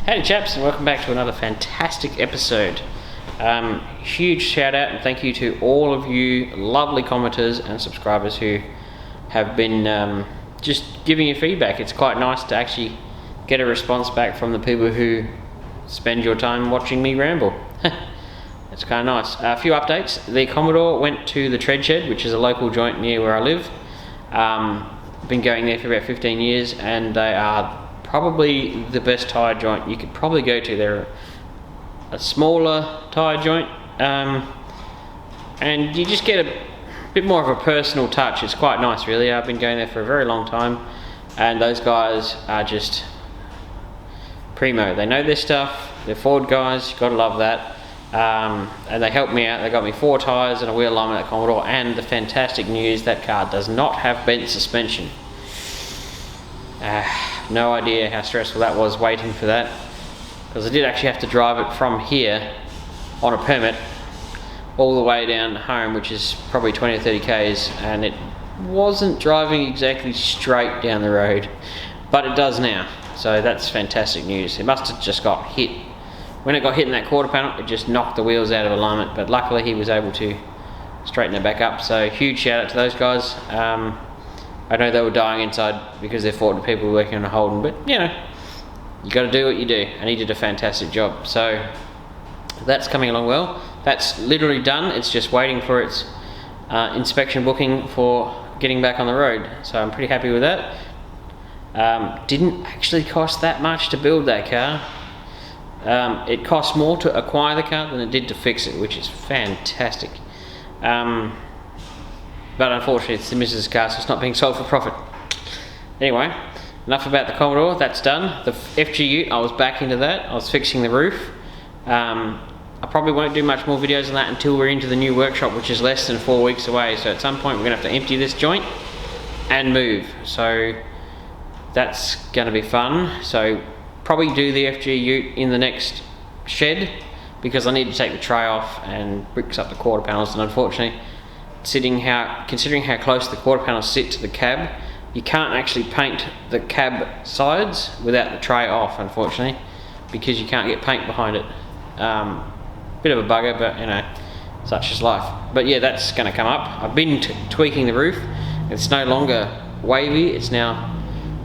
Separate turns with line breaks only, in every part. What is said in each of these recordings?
Howdy chaps, and welcome back to another fantastic episode. Huge shout out and thank you to all of you lovely commenters and subscribers who have been just giving you feedback. It's quite nice to actually get a response back from the people who spend your time watching me ramble. It's kind of nice. A few updates. The Commodore went to the Tread Shed, which is a local joint near where I live. Been going there for about 15 years, and they are probably the best tyre joint you could probably go to. They're a smaller tyre joint, and you just get a bit more of a personal touch. It's quite nice, really. I've been going there for a very long time, and those guys are just primo. They know their stuff. They're Ford guys. You've got to love that. And they helped me out. They got me 4 tyres and a wheel alignment at Commodore, and the fantastic news, that car does not have bent suspension. No idea how stressful that was waiting for that, because I did actually have to drive it from here on a permit all the way down home, which is probably 20 or 30 k's, and it wasn't driving exactly straight down the road, but it does now, so that's fantastic news. It must have just got hit. When it got hit in that quarter panel, it just knocked the wheels out of alignment, but luckily he was able to straighten it back up, so huge shout out to those guys. I know they were dying inside because they're Ford people working on a Holden, but you know, you got to do what you do, and he did a fantastic job. So that's coming along well. That's literally done. It's just waiting for its inspection booking for getting back on the road. So I'm pretty happy with that. Didn't actually cost that much to build that car. It cost more to acquire the car than it did to fix it, which is fantastic. But unfortunately it's the missus' car, so it's not being sold for profit. Anyway, enough about the Commodore. That's done. The FG I was back into that. I was fixing the roof. I probably won't do much more videos on that until we're into the new workshop, which is less than 4 weeks away. So at some point we're going to have to empty this joint and move. So that's going to be fun. So probably do the FG Ute in the next shed, because I need to take the tray off and bricks up the quarter panels, and unfortunately, considering how close the quarter panels sit to the cab, you can't actually paint the cab sides without the tray off, unfortunately, because you can't get paint behind it. Bit of a bugger, but you know, such is life. But yeah, that's going to come up. I've been tweaking the roof. It's no longer wavy, it's now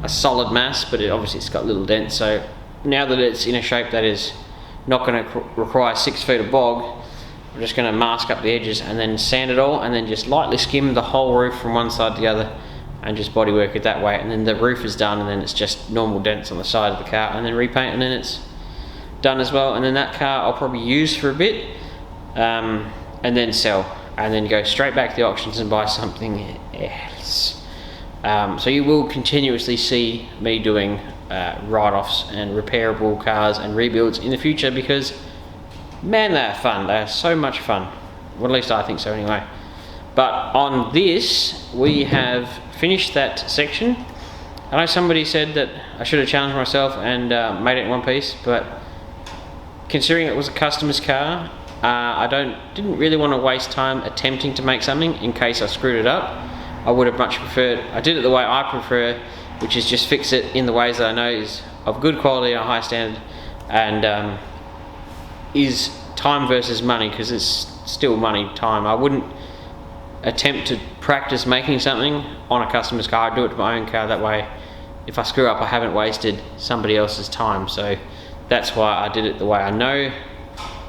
a solid mass, but obviously it's got little dents, so now that it's in a shape that is not going to require 6 feet of bog, I'm just going to mask up the edges and then sand it all, and then just lightly skim the whole roof from one side to the other and just bodywork it that way, and then the roof is done, and then it's just normal dents on the side of the car, and then repaint, and then it's done as well. And then that car I'll probably use for a bit, and then sell, and then go straight back to the auctions and buy something else. So you will continuously see me doing write-offs and repairable cars and rebuilds in the future, because man, they are fun. They are so much fun. Well, at least I think so anyway. But on this, we have finished that section. I know somebody said that I should have challenged myself and made it in one piece, but considering it was a customer's car, I didn't really want to waste time attempting to make something in case I screwed it up. I would have much preferred, I did it the way I prefer, which is just fix it in the ways that I know is of good quality, a high standard, and is time versus money, because it's still money, time. I wouldn't attempt to practice making something on a customer's car. I'd do it to my own car, that way if I screw up I haven't wasted somebody else's time. So that's why I did it the way I know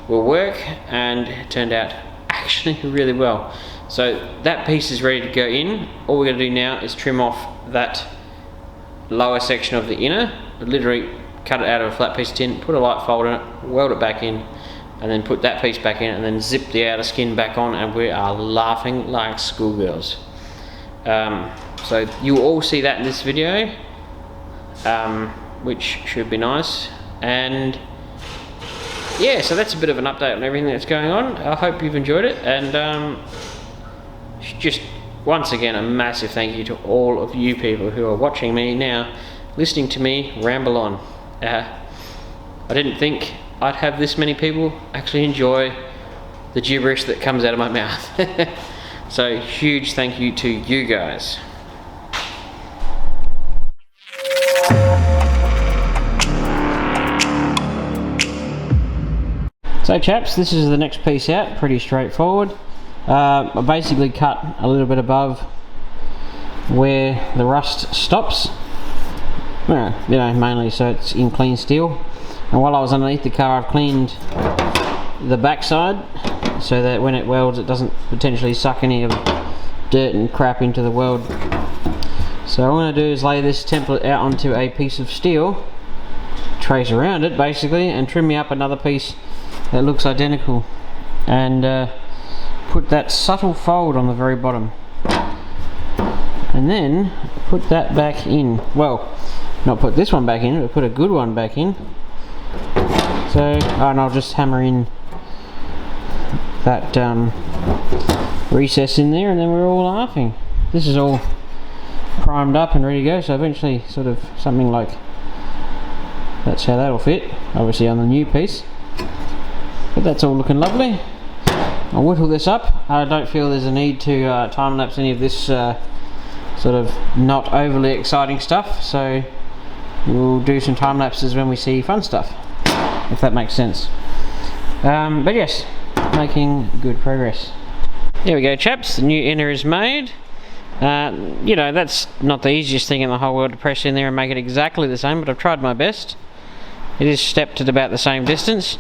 will work, and it turned out actually really well. So that piece is ready to go in. All we're going to do now is trim off that lower section of the inner, literally cut it out of a flat piece of tin, put a light fold in it, weld it back in, and then put that piece back in, and then zip the outer skin back on, and we are laughing like schoolgirls. So you will all see that in this video, which should be nice. And yeah, so that's a bit of an update on everything that's going on. I hope you've enjoyed it, and just once again a massive thank you to all of you people who are watching me now, listening to me ramble on. I didn't think I'd have this many people actually enjoy the gibberish that comes out of my mouth. So huge thank you to you guys. So chaps, this is the next piece out, pretty straightforward. I basically cut a little bit above where the rust stops, you know, mainly so it's in clean steel. And while I was underneath the car, I've cleaned the backside so that when it welds it doesn't potentially suck any of dirt and crap into the weld. So what I'm going to do is lay this template out onto a piece of steel, trace around it basically, and trim me up another piece that looks identical, and put that subtle fold on the very bottom, and then put that back in. Well, not put this one back in, but put a good one back in. So, and I'll just hammer in that recess in there, and then we're all laughing. This is all primed up and ready to go, so eventually sort of something like that's how that'll fit, obviously on the new piece. But that's all looking lovely. I'll whittle this up. I don't feel there's a need to time-lapse any of this sort of not overly exciting stuff, so we'll do some time-lapses when we see fun stuff, if that makes sense. But yes, making good progress. There we go chaps, the new inner is made. You know, that's not the easiest thing in the whole world to press in there and make it exactly the same, but I've tried my best. It is stepped at about the same distance.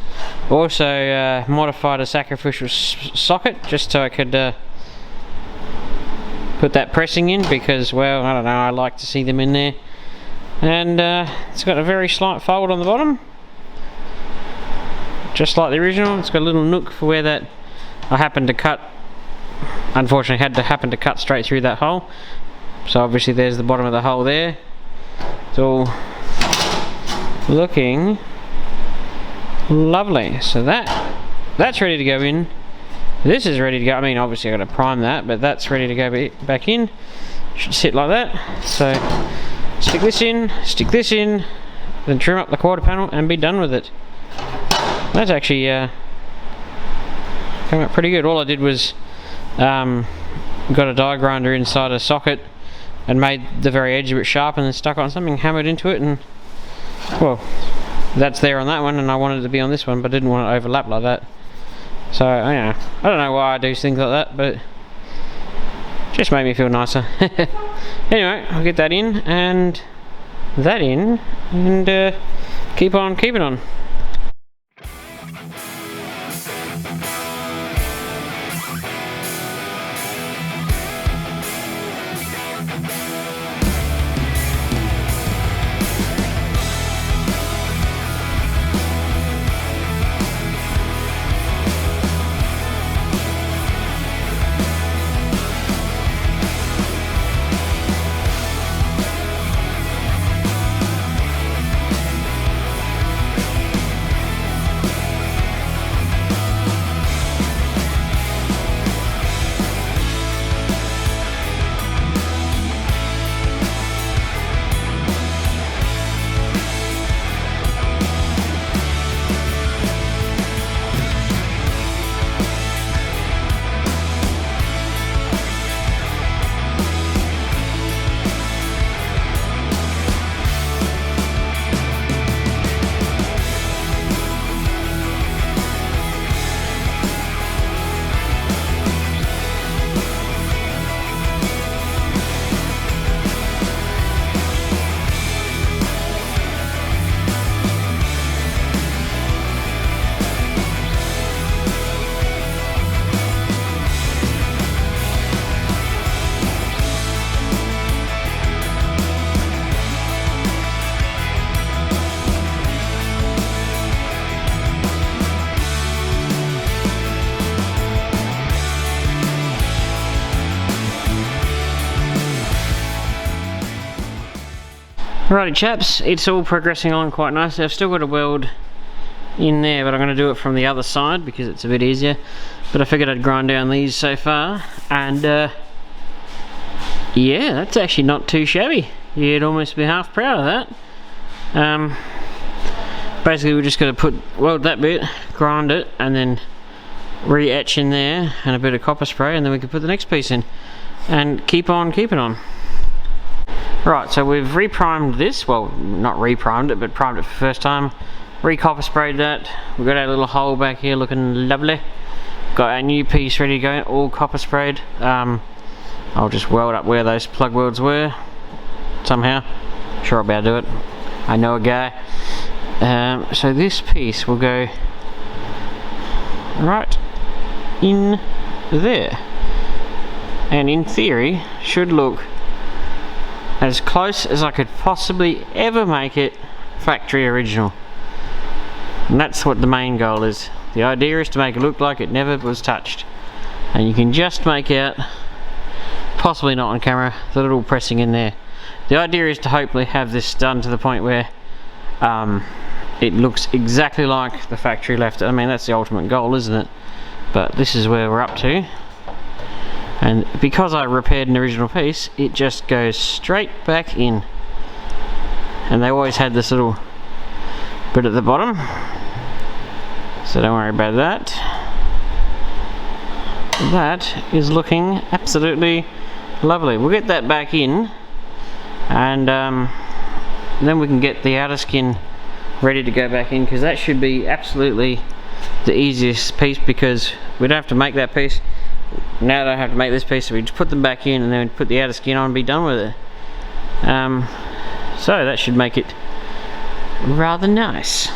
Also modified a sacrificial socket just so I could put that pressing in, because, well, I don't know, I like to see them in there. And it's got a very slight fold on the bottom, just like the original. It's got a little nook for where that I happened to cut. Unfortunately, happened to cut straight through that hole. So obviously there's the bottom of the hole there. It's all looking lovely. So that's ready to go in. This is ready to go. I mean, obviously I've got to prime that, but that's ready to go back in. Should sit like that. So stick this in, then trim up the quarter panel and be done with it. That's actually come out pretty good. All I did was got a die grinder inside a socket and made the very edge of it sharp, and then stuck on something, hammered into it, and well, that's there on that one, and I wanted it to be on this one, but didn't want it to overlap like that. So I don't know why I do things like that, but it just made me feel nicer. Anyway, I'll get that in and that in, and keep on keeping on. Alrighty chaps, it's all progressing on quite nicely. I've still got a weld in there, but I'm going to do it from the other side because it's a bit easier. But I figured I'd grind down these so far, and yeah, that's actually not too shabby. You'd almost be half proud of that. Basically we're just going to weld that bit, grind it, and then re-etch in there, and a bit of copper spray, and then we can put the next piece in and keep on keeping on. Right, so we've reprimed this, well, not reprimed it, but primed it for the first time Re-copper sprayed that. We've got our little hole back here looking lovely. Got our new piece ready to go, all copper sprayed. I'll just weld up where those plug welds were somehow. Sure I'll be able to do it. I know a guy. So this piece will go right in there, and in theory should look as close as I could possibly ever make it factory original. And that's what the main goal is. The idea is to make it look like it never was touched. And you can just make out, possibly not on camera, the little pressing in there. The idea is to hopefully have this done to the point where it looks exactly like the factory left it. I mean, that's the ultimate goal, isn't it? But this is where we're up to. And because I repaired an original piece, it just goes straight back in. And they always had this little bit at the bottom, so don't worry about that. That is looking absolutely lovely. We'll get that back in, and then we can get the outer skin ready to go back in, because that should be absolutely the easiest piece, because we don't have to make that piece. Now I don't have to make this piece, so we just put them back in and then put the outer skin on and be done with it. So that should make it rather nice.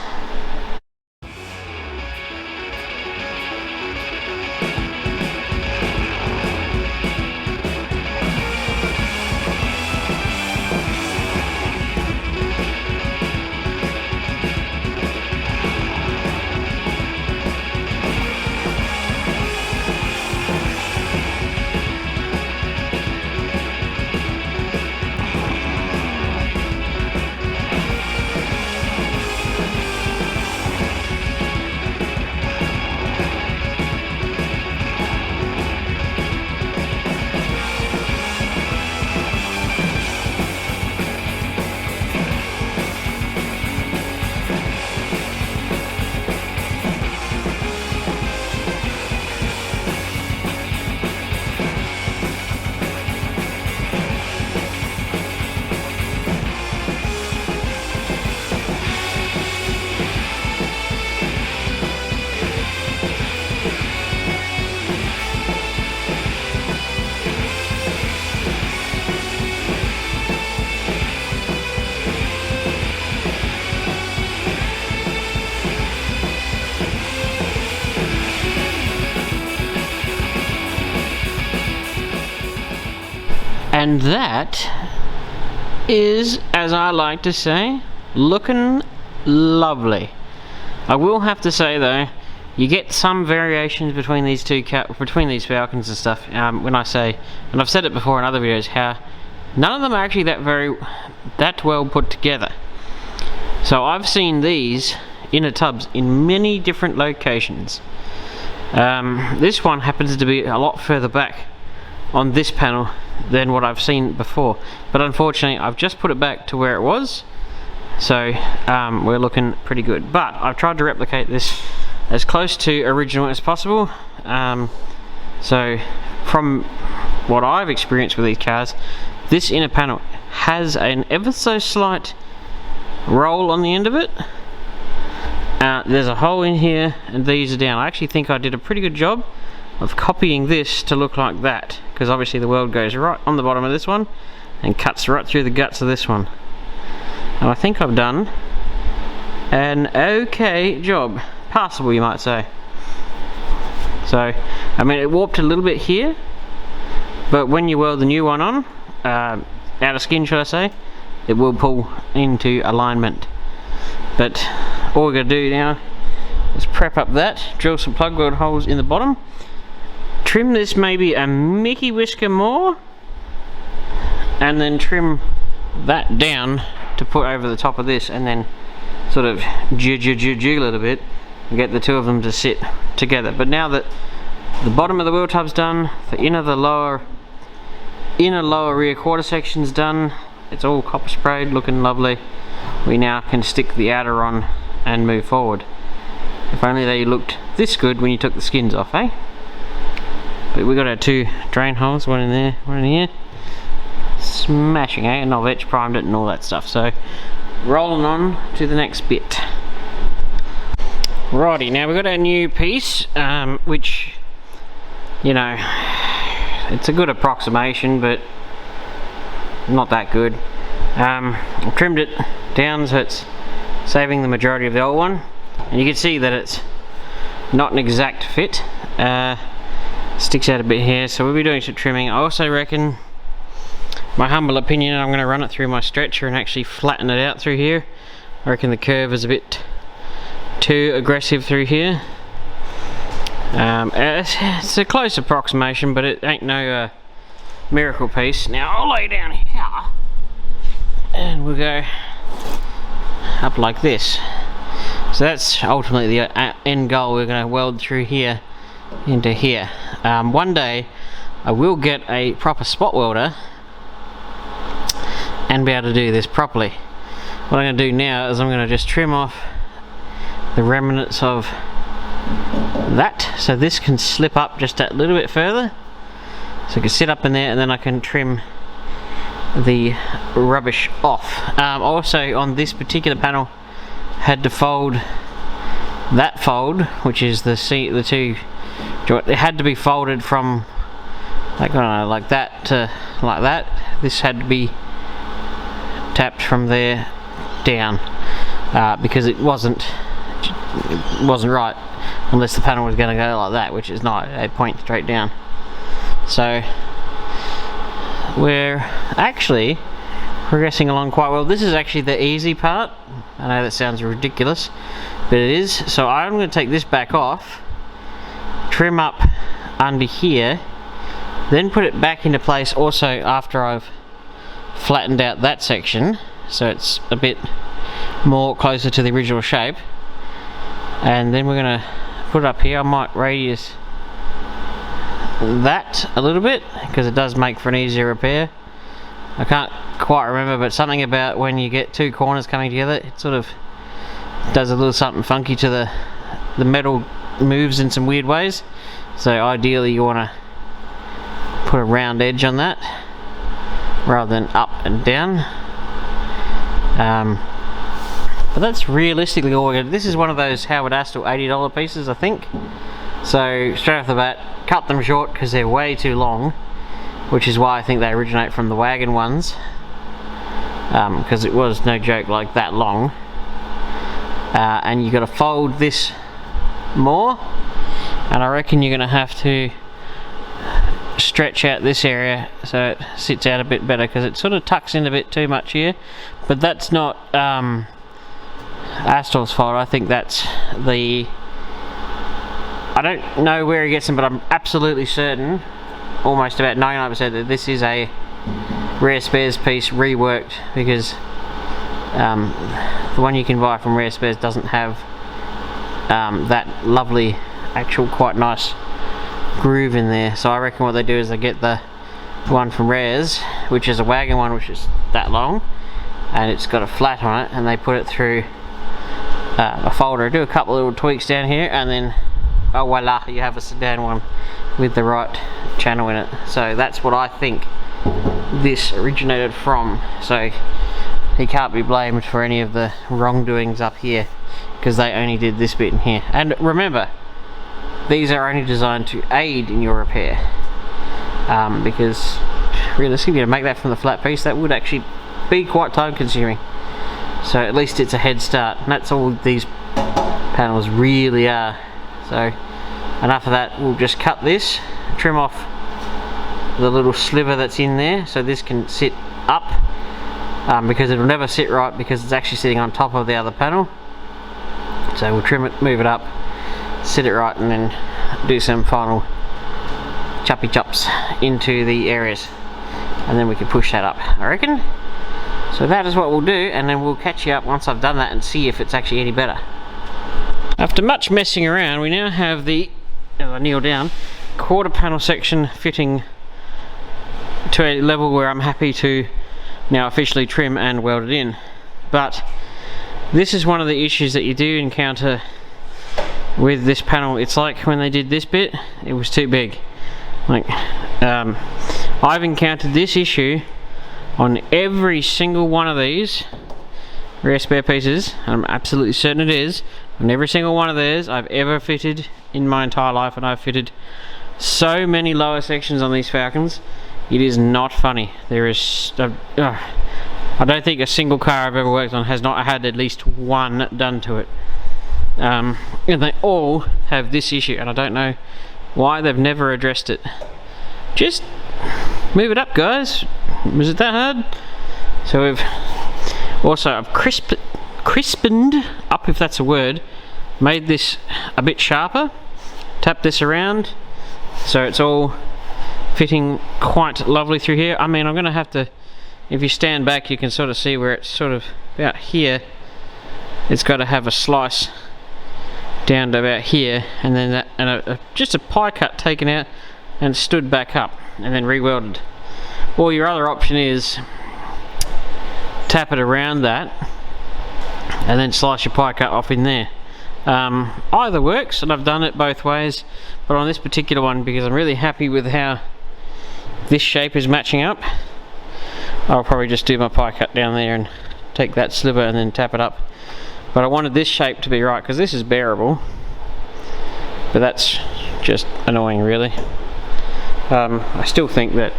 And that is, as I like to say, looking lovely. I will have to say though, you get some variations between these falcons and stuff. When I say, and I've said it before in other videos, how none of them are actually that well put together. So I've seen these inner tubs in many different locations. This one happens to be a lot further back on this panel than what I've seen before, but unfortunately I've just put it back to where it was, so we're looking pretty good. But I've tried to replicate this as close to original as possible. So from what I've experienced with these cars, this inner panel has an ever so slight roll on the end of it. There's a hole in here and these are down. I actually think I did a pretty good job of copying this to look like that, because obviously the weld goes right on the bottom of this one and cuts right through the guts of this one. And I think I've done an okay job, passable you might say. So I mean, it warped a little bit here, but when you weld the new one on, outer skin should I say, it will pull into alignment. But all we're going to do now is prep up that, drill some plug weld holes in the bottom, trim this maybe a Mickey whisker more, and then trim that down to put over the top of this, and then sort of jiggle it a bit and get the two of them to sit together. But now that the bottom of the wheel tub's done, the inner lower rear quarter section's done, it's all copper sprayed, looking lovely, we now can stick the outer on and move forward. If only they looked this good when you took the skins off, eh? But we got our two drain holes, one in there, one in here. Smashing, eh? And I've etch primed it and all that stuff. So rolling on to the next bit. Righty, now we've got our new piece, which, you know, it's a good approximation, but not that good. I've trimmed it down so it's saving the majority of the old one, and you can see that it's not an exact fit. Sticks out a bit here, so we'll be doing some trimming. I also reckon, my humble opinion, I'm going to run it through my stretcher and actually flatten it out through here. I reckon the curve is a bit too aggressive through here. It's a close approximation, but it ain't no miracle piece. Now I'll lay down here and we'll go up like this. So that's ultimately the end goal. We're going to weld through here into here. One day I will get a proper spot welder and be able to do this properly. What I'm going to do now is I'm going to just trim off the remnants of that, so this can slip up just a little bit further, so it can sit up in there, and then I can trim the rubbish off. Also on this particular panel, had to fold that fold, which is the two joint. It had to be folded from, like, I don't know, like that to like that. This had to be tapped from there down, because it wasn't right unless the panel was going to go like that, which is not. They point straight down. So we're actually progressing along quite well. This is actually the easy part. I know that sounds ridiculous, but it is. So I'm going to take this back off, trim up under here, then put it back into place also after I've flattened out that section so it's a bit more closer to the original shape. And then we're going to put it up here. I might radius that a little bit because it does make for an easier repair. I can't quite remember, but something about when you get two corners coming together, it sort of does a little something funky to the metal, moves in some weird ways. So ideally you want to put a round edge on that rather than up and down. But that's realistically all we're going to do. This is one of those Howard Astle $80 pieces, I think. So straight off the bat, cut them short because they're way too long, which is why I think they originate from the wagon ones, because it was, no joke, like that long. And you got to fold this more, and I reckon you're going to have to stretch out this area so it sits out a bit better, because it sort of tucks in a bit too much here. But that's not Astle's fault. I think that's the, I don't know where he gets them, but I'm absolutely certain, almost about 99%, that this is a Rare Spares piece reworked, because the one you can buy from Rare Spares doesn't have that lovely, actual quite nice groove in there. So I reckon what they do is they get the one from Rares, which is a wagon one, which is that long, and it's got a flat on it, and they put it through a folder, do a couple of little tweaks down here, and then oh voila, you have a sedan one with the right channel in it. So that's what I think this originated from. So he can't be blamed for any of the wrongdoings up here, because they only did this bit in here. And remember, these are only designed to aid in your repair, because realistically, to make that from the flat piece, that would actually be quite time consuming. So at least it's a head start, and that's all these panels really are. So enough of that, we'll just cut this, trim off the little sliver that's in there so this can sit up, because it'll never sit right because it's actually sitting on top of the other panel. So we'll trim it, move it up, sit it right, and then do some final choppy chops into the areas, and then we can push that up, I reckon. So that is what we'll do, and then we'll catch you up once I've done that and see if it's actually any better. After much messing around, we now have the, as I kneel down, quarter panel section fitting to a level where I'm happy to now officially trim and weld it in. But this is one of the issues that you do encounter with this panel. It's like when they did this bit, it was too big. Like, I've encountered this issue on every single one of these Rare Spare pieces, and I'm absolutely certain it is, on every single one of theirs I've ever fitted in my entire life, and I've fitted so many lower sections on these Falcons. It is not funny. There is I don't think a single car I've ever worked on has not had at least one done to it. And they all have this issue, and I don't know why they've never addressed it. Just move it up, guys. Was it that hard? So I've crispened up, if that's a word, made this a bit sharper, tapped this around so it's all fitting quite lovely through here. I mean, I'm going to have to, if you stand back you can sort of see where it's sort of about here. It's got to have a slice down to about here, and then that, and just a pie cut taken out and stood back up and then re-welded. Or your other option is tap it around that and then slice your pie cut off in there. Either works, and I've done it both ways, but on this particular one, because I'm really happy with how this shape is matching up, I'll probably just do my pie cut down there and take that sliver and then tap it up. But I wanted this shape to be right, because this is bearable, but that's just annoying really. I still think that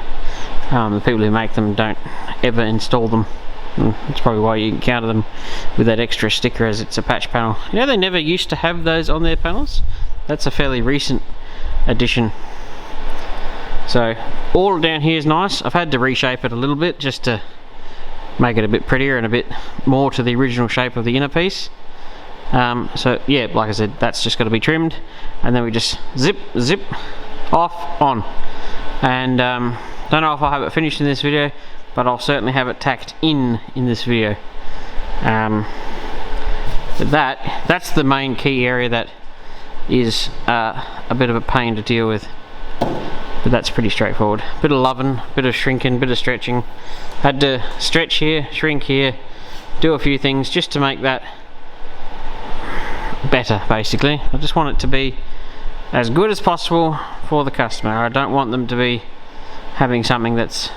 the people who make them don't ever install them. That's probably why you encounter them with that extra sticker, as it's a patch panel. You know, they never used to have those on their panels. That's a fairly recent addition. So all down here is nice. I've had to reshape it a little bit just to make it a bit prettier and a bit more to the original shape of the inner piece. So yeah, like I said, that's just got to be trimmed, and then we just zip off on. And don't know if I'll have it finished in this video, but I'll certainly have it tacked in this video. But that's the main key area that is a bit of a pain to deal with, but that's pretty straightforward. Bit of loving, bit of shrinking, bit of stretching. Had to stretch here, shrink here, do a few things just to make that better, basically. I just want it to be as good as possible for the customer. I don't want them to be having something that's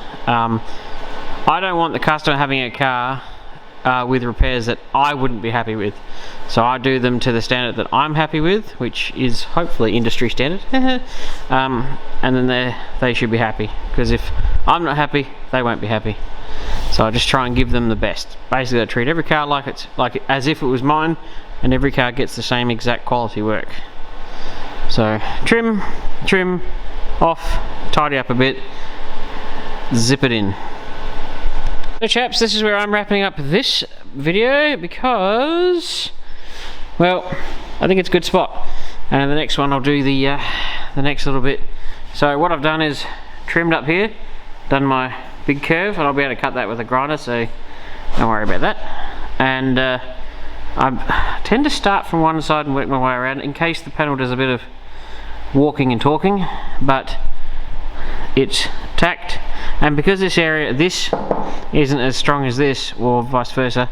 I don't want the customer having a car with repairs that I wouldn't be happy with. So I do them to the standard that I'm happy with, which is hopefully industry standard. And then they should be happy, because if I'm not happy, they won't be happy. So I just try and give them the best. Basically I treat every car like as if it was mine, and every car gets the same exact quality work. So trim off, tidy up a bit, zip it in. So chaps, this is where I'm wrapping up this video, because, well, I think it's a good spot, and the next one I'll do the next little bit. So what I've done is trimmed up here, done my big curve, and I'll be able to cut that with a grinder, so don't worry about that. And I tend to start from one side and work my way around in case the panel does a bit of walking and talking, but it's tacked. And because this isn't as strong as this, or vice versa,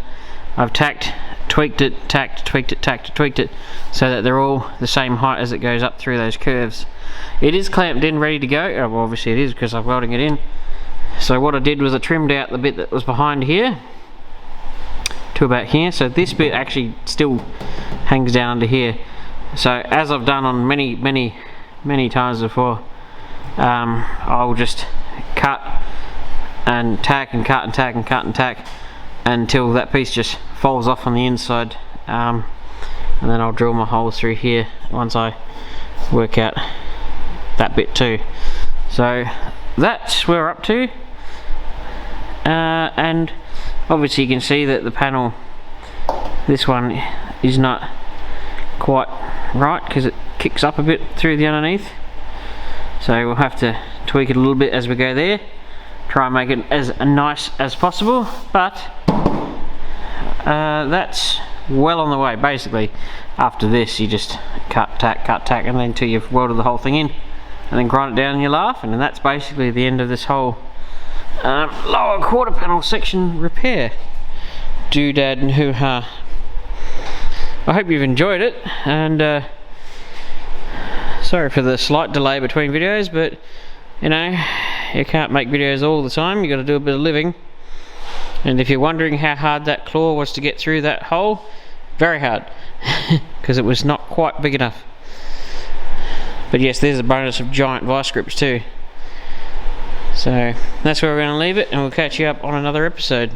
I've tweaked it, so that they're all the same height as it goes up through those curves. It is clamped in, ready to go. Well, obviously it is, because I'm welding it in. So what I did was I trimmed out the bit that was behind here to about here, so this bit actually still hangs down under here. So as I've done on many times before, I'll just cut and tack and cut and tack and cut and tack until that piece just falls off on the inside, and then I'll drill my holes through here once I work out that bit too. So that's where we're up to, and obviously you can see that the panel, this one is not quite right because it kicks up a bit through the underneath. So we'll have to tweak it a little bit as we go there, try and make it as nice as possible, but that's well on the way. Basically after this you just cut tack and then until you've welded the whole thing in, and then grind it down and you laugh, and then that's basically the end of this whole lower quarter panel section repair doodad and hoo-ha. I hope you've enjoyed it, and sorry for the slight delay between videos, but you know, you can't make videos all the time, you got to do a bit of living. And if you're wondering how hard that claw was to get through that hole, very hard. because it was not quite big enough. But yes, there's a bonus of giant vice grips too. So that's where we're going to leave it, and we'll catch you up on another episode.